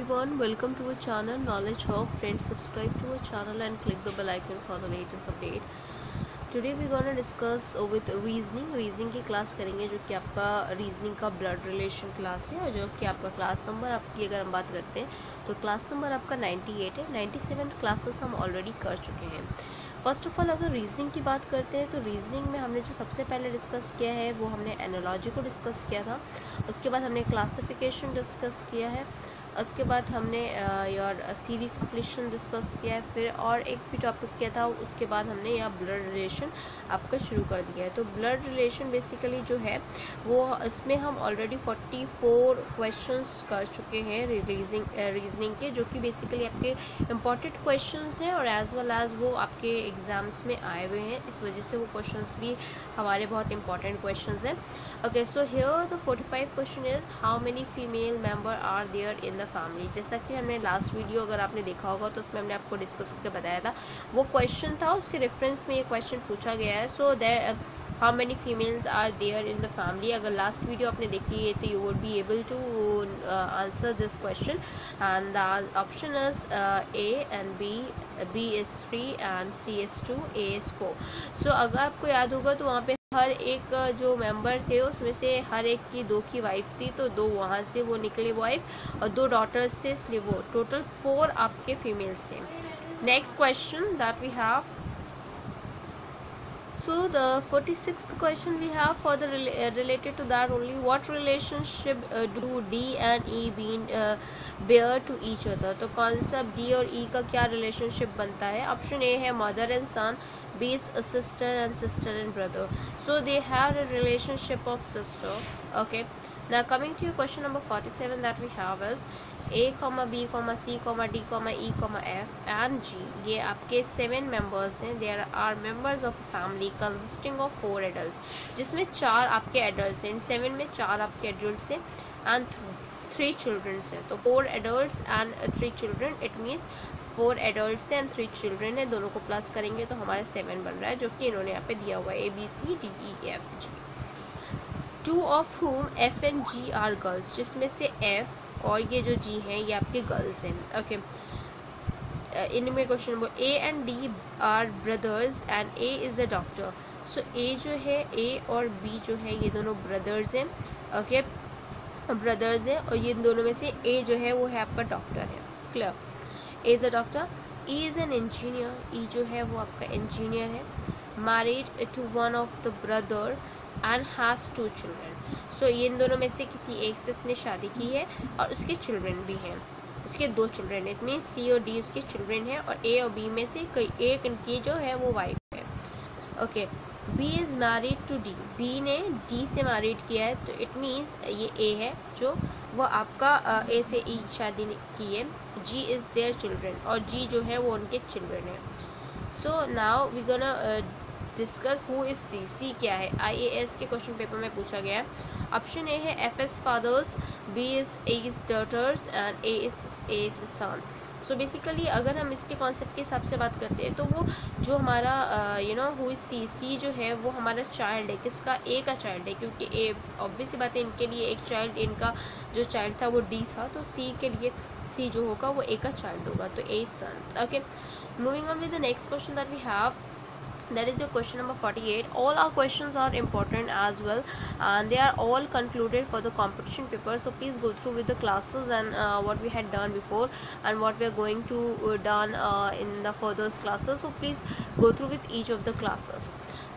everyone, welcome to our channel Knowledge Hub. Friends, subscribe to our channel and click the bell icon for the latest update. Today we're gonna discuss with reasoning की class करेंगे, जो कि आपका reasoning का blood relation class है और जो कि आपका क्लास नंबर आपकी अगर हम बात करते हैं तो क्लास नंबर आपका 98 है। 97 क्लासेस हम ऑलरेडी कर चुके हैं। फर्स्ट ऑफ ऑल अगर रीजनिंग की बात करते हैं तो रीजनिंग में हमने जो सबसे पहले डिस्कस किया है वो हमने एनालॉजी को डिस्कस किया था। उसके बाद हमने क्लासिफिकेशन डिस्कस किया है। उसके बाद हमने यार सीरीज कंप्लीशन डिस्कस किया है। फिर और एक भी टॉपिक किया था, उसके बाद हमने यहाँ ब्लड रिलेशन आपका शुरू कर दिया है। तो ब्लड रिलेशन बेसिकली जो है वो इसमें हम ऑलरेडी 44 क्वेश्चंस कर चुके हैं रीजनिंग के, जो कि बेसिकली आपके इम्पॉर्टेंट क्वेश्चंस हैं और एज वेल एज वो आपके एग्ज़ाम्स में आए हुए हैं। इस वजह से वो क्वेश्चंस भी हमारे बहुत इंपॉर्टेंट क्वेश्चंस हैं। Okay, so here the 45 question is how many female member are there in the family. जैसा कि हमने लास्ट वीडियो अगर आपने देखा होगा तो उसमें हमने आपको डिस्कस करके बताया था, वो क्वेश्चन था, उसके रेफरेंस में ये क्वेश्चन पूछा गया है। So there how many females are there in the family. अगर लास्ट वीडियो आपने देखी है तो you would be able to answer this question and the option is A and B is 3 and C is 2, A is 4। So अगर आपको याद होगा तो वहाँ पे हर एक जो मेंबर थे उसमें से हर एक की 2 की वाइफ थी, तो 2 वहाँ से वो निकली वाइफ और 2 डॉटर्स थे, इसलिए वो टोटल 4 आपके फीमेल्स थे। Next question that we have, so the 46th question we have for the related to that only, what relationship do D and E bear to each other। तो concept D और E का क्या relationship बनता है। Option A है mother and son, B is a sister and sister and brother, so they have a relationship of sister। okay, now coming to your question number 47 that we have is A, B, C, D, E, F and G। ये आपके 7 members हैं। There are members of family consisting of 4 adult, जिसमें 4 आपके adult हैं। 7 में 4 आपके adult हैं and 3 children's हैं। तो 4 adult and 3 children, it means 4 adult and 3 children है। दोनों को प्लस करेंगे तो हमारे 7 बन रहा है, जो कि इन्होंने यहाँ पे दिया हुआ है, ABCDEFG। 2 of whom F and G are girls, जिसमें से F और ये जो G हैं ये आपके गर्ल्स हैं। ओके, इनमें question number A and D are brothers and A is a doctor. So A जो है, A और B जो है ये दोनों ब्रदर्स हैं। ओके, ब्रदर्स हैं और ये दोनों में से A जो है वो है आपका डॉक्टर है। Clear, A is a doctor. E is an engineer, E जो है वो आपका इंजीनियर है। Married to one of the brother and has 2 children. So ये इन दोनों में से किसी एक से इसने शादी की है और उसके चिल्ड्रन भी हैं, उसके 2 चिल्ड्रन है। इट मीन्स C और D उसके चिल्ड्रन हैं और A और B में से कोई एक इनकी जो है वो वाइफ है। Okay, B is married to D, B ने D से मैरिड किया है, तो इट मीन्स ये A है जो वो आपका A से E शादी की है। G इज़ देयर चिल्ड्रन और G जो है वो उनके चिल्ड्रन है। So now we gonna discuss who is C। C क्या है, IAS के क्वेश्चन पेपर में पूछा गया है। ऑप्शन ए है F is fathers, B is A is daughters and A is son। So basically अगर हम इसके कॉन्सेप्ट के हिसाब से बात करते हैं तो वो जो हमारा हु इज C जो है वो हमारा चाइल्ड है। किसका, A का चाइल्ड है, क्योंकि A ऑब्वियस बात है इनके लिए एक चाइल्ड, इनका जो चाइल्ड था वो D था, तो C के लिए C जो होगा वो A का चाइल्ड होगा, तो A is son। Okay, moving on with the next question that we have, that is your question number 48। all our questions are important as well and they are all concluded for the competition paper, so please go through with the classes and what we had done before and what we are going to done in the further classes, so please go through with each of the classes।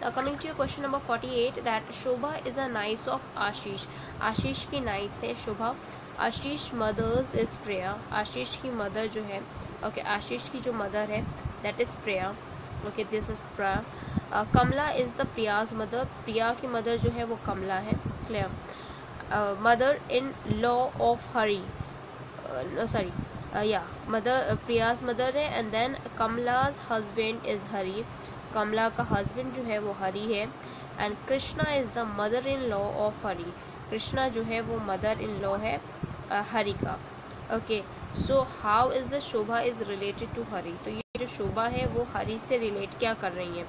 now coming to your question number 48, that Shobha is a niece of Ashish। आशीष की nice है शोभा। आशीष mother's is प्रिया, आशीष की mother जो है, okay, आशीष की जो mother है that is Priya. Okay, this is Priya. Kamala is the Priya's mother, Priya की mother जो है वो कमला है। Clear, mother in law of Hari, sorry या मदर, प्रियाज मदर है and then Kamala's husband is Hari, Kamala का हस्बैंड जो है वो हरी है। And Krishna is the mother in law of Hari, Krishna जो है वो मदर इन लॉ है हरी का। Okay, so how is the Shobha is related to Hari, तो ये जो शोभा है वो हरी से रिलेट क्या कर रही है।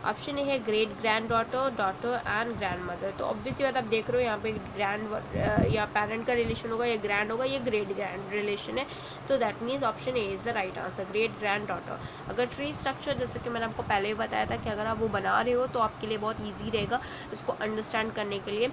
ऑप्शन ए है great grand daughter, daughter and grand mother. तो ऑब्वियसली बात आप देख रहे हो यहाँ पे ग्रैंड या पेरेंट का रिलेशन होगा, या ग्रैंड होगा, या ग्रेट ग्रैंड रिलेशन है, तो that means option A is the right answer, great grand daughter. अगर ट्री स्ट्रक्चर जैसे कि मैंने आपको पहले ही बताया था कि अगर आप वो बना रहे हो तो आपके लिए बहुत ईजी रहेगा इसको अंडरस्टैंड करने के लिए।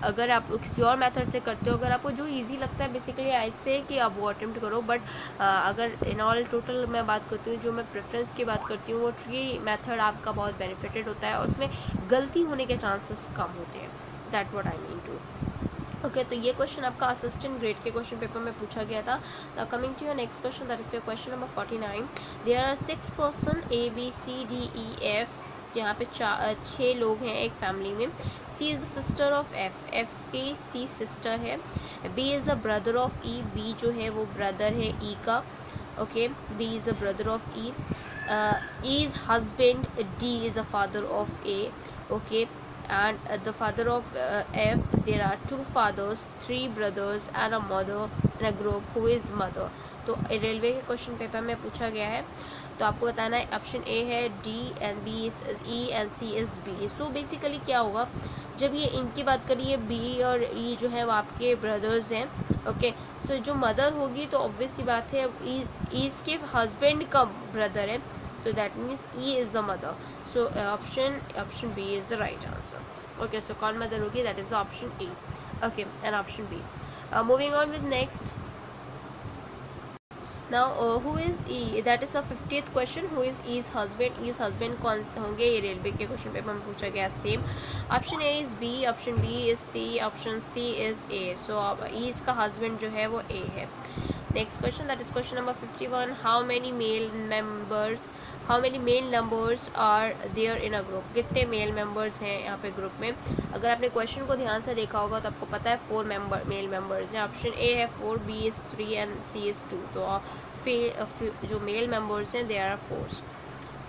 अगर आप किसी और मेथड से करते हो, अगर आपको जो ईजी लगता है बेसिकली ऐसे कि आप वो अटेम्प्ट करो, बट अगर इन ऑल टोटल मैं बात करती हूँ, जो मैं प्रेफरेंस की बात करती हूँ, वो ट्री मेथड आपका बहुत बेनिफिटेड होता है और उसमें गलती होने के चांसेस कम होते हैं, that what I mean to. Okay, तो ये क्वेश्चन आपका असिस्टेंट ग्रेड के क्वेश्चन पेपर में पूछा गया था। Coming to your next question, that is your question number 49। There are 6 person A B C D E F, यहाँ पे 6 लोग हैं एक फैमिली में। C is the sister of F, F की सी सिस्टर है। B is the brother of E, B जो है वो ब्रदर है ई का। Okay, B is the brother of E. E is husband, D is the father of A. Okay, and the father of F, there are 2 fathers, 3 brothers and a mother in a group who is mother। तो railway के question paper में पूछा गया है, तो आपको बताना है ऑप्शन ए है D and B is E and C is B. So basically क्या होगा, जब ये इनकी बात करिए बी और ई जो है वो आपके ब्रदर्स हैं। ओके, सो जो मदर होगी तो ऑब्वियस सी बात है ईज के हस्बैंड का ब्रदर है, so that means E is the mother, so option B is the right answer। okay, so कौन मदर होगी, that is the option A। okay, and option B। moving on with next, now who is E, that is the 50th question, who is E's husband, E's husband कौन से होंगे, ये railway के question paper में पूछा गया same. Option A is B, option B is C, option C is A, so E's का husband जो है वो A है। Next question, that is question number 51। How many male numbers are there in a group, कितने male members हैं यहाँ पे group में। अगर आपने क्वेश्चन को ध्यान से देखा होगा तो आपको पता है 4 मेल मेंबर्स हैं। ऑप्शन ए है 4, B is 3 and C is 2। तो जो मेल मेंबर्स हैं they are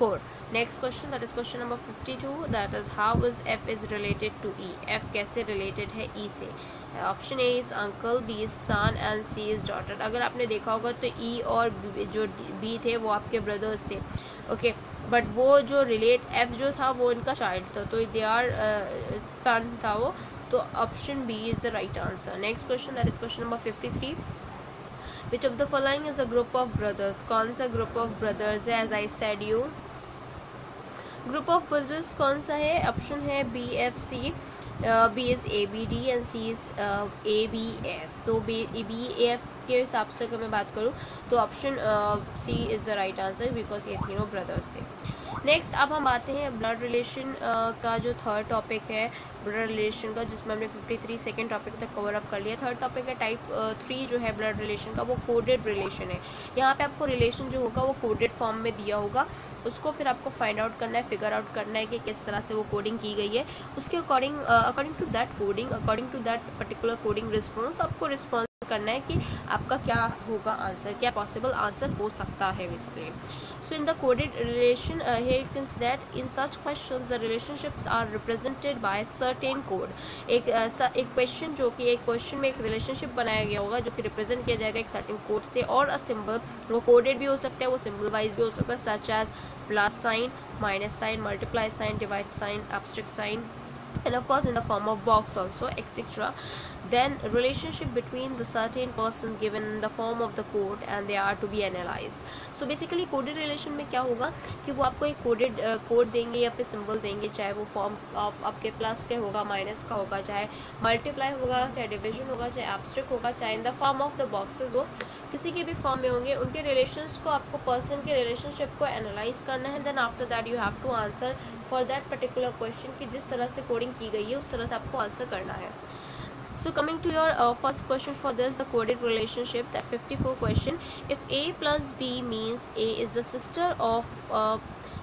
4। Next question, that is question number 52, that is how is F is related to E, F कैसे रिलेटेड है ई से। Option A is uncle, B is son and C is daughter. अगर आपने देखा होगा तो ई और जो बी थे वो आपके ब्रदर्स थे। ओके, बट वो जो एफ जो था वो इनका चाइल्ड था, तो दे आर सन था वो, तो option B is the right answer. Next question, that is question number 53। Which of the following is a group of brothers, कौन सा ग्रुप ऑफ ब्रदर्स है। As I said you, group of brothers कौन सा है, option है B F C, B is A B D and C is A B F. तो B F के हिसाब से अगर मैं बात करूँ तो option C is the right answer, because ये तीनों ब्रदर्स थे। नेक्स्ट अब हम आते हैं ब्लड रिलेशन का जो थर्ड टॉपिक है ब्लड रिलेशन का, जिसमें हमने 53 सेकेंड टॉपिक तक कवर अप कर लिया। थर्ड टॉपिक है टाइप 3 जो है ब्लड रिलेशन का, वो कोडेड रिलेशन है। यहाँ पे आपको रिलेशन जो होगा वो कोडेड फॉर्म में दिया होगा, उसको फिर आपको फाइंड आउट करना है, फिगर आउट करना है कि किस तरह से वो कोडिंग की गई है। उसके according to that coding, according to that particular coding response, आपको रिस्पॉन्स करना है कि आपका क्या होगा आंसर, क्या पॉसिबल आंसर हो सकता है basically. So in the coded relation here you can see that in such questions the relationships are represented by certain code। एक क्वेश्चन जो कि एक क्वेश्चन में एक रिलेशनशिप बनाया गया होगा जो कि रिप्रेजेंट किया जाएगा एक सर्टेन कोड से, और अ सिंबल, वो कोडेड भी हो सकता है, वो सिंबल वाइज भी हो सकता है, such as plus sign, minus sign, multiply sign, divide sign, abstract sign, and of course in the form of box also, etc. Then relationship between the certain person given in the form of the code and they are to be analyzed। so basically coded relation में क्या होगा कि वो आपको एक coded code देंगे या फिर सिंबल देंगे, चाहे वो फॉर्म आपके प्लस के होगा, माइनस का होगा, चाहे मल्टीप्लाई होगा, चाहे डिविजन होगा, चाहे एब्स्ट्रैक्ट होगा, चाहे in the form of the boxes हो, किसी के भी फॉर्म में होंगे। उनके रिलेशंस को, आपको पर्सन के रिलेशनशिप को एनालाइज करना है। Then after that you have to answer for that particular question कि जिस तरह से कोडिंग की गई है उस तरह से आपको आंसर करना है। So coming to your first question for this, the coded relationship, that 54 question, if A plus B means A is the sister of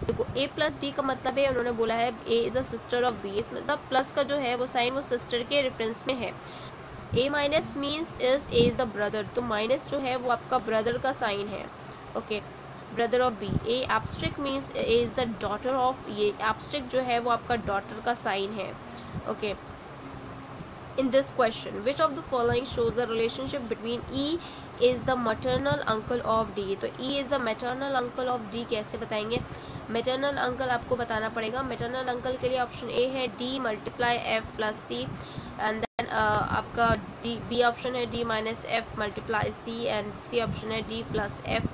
देखो A plus B का मतलब है, उन्होंने बोला है A is the sister of B, इस मतलब plus का जो है वो साइन वो सिस्टर के रेफरेंस में है। A minus means is A is the brother, तो माइनस जो है वो आपका ब्रदर का साइन है। Okay, brother of B. A abstract means A is the daughter of, ये एब्स्ट्रैक्ट जो है वो आपका डॉटर का साइन है। Okay, in this question which of the following shows the relationship between E is the maternal uncle of D. तो E is the maternal uncle of D कैसे बताएंगे, मैटरनल अंकल आपको बताना पड़ेगा। मैटरनल अंकल के लिए option A है D multiply F plus C, and then आपका डी बी ऑप्शन है D minus F multiply C, and C option है D plus F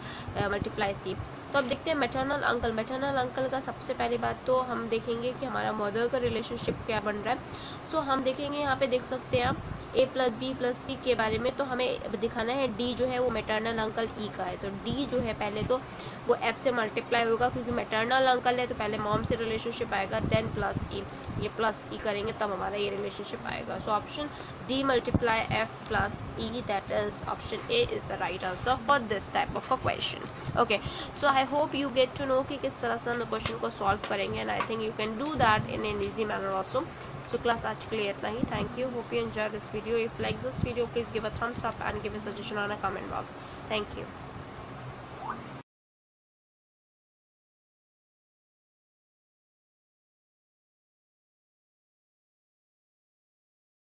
multiply C. तो अब देखते हैं मैटरनल अंकल। मैटरनल अंकल का सबसे पहली बात तो हम देखेंगे कि हमारा मदर का रिलेशनशिप क्या बन रहा है। सो हम देखेंगे यहाँ पे देख सकते हैं आप ए प्लस बी प्लस सी के बारे में, तो हमें दिखाना है डी जो है वो मैटरनल अंकल ई का है। तो डी जो है पहले तो वो एफ से मल्टीप्लाई होगा, क्योंकि मैटरनल अंकल है तो पहले मॉम से रिलेशनशिप आएगा, देन प्लस ई, ये प्लस ई करेंगे तब हमारा ये रिलेशनशिप आएगा। So option D multiply F plus E, that is option A is the right answer for this type of a question. Okay, so I hope you get to know कि किस तरह से हम क्वेश्चन को solve करेंगे, and I think you can do that in an easy manner also. So class आज के लिए इतना ही। Thank you. Hope you enjoy this video. If you like this video, please give a thumbs up and give a suggestion on a comment box. Thank you.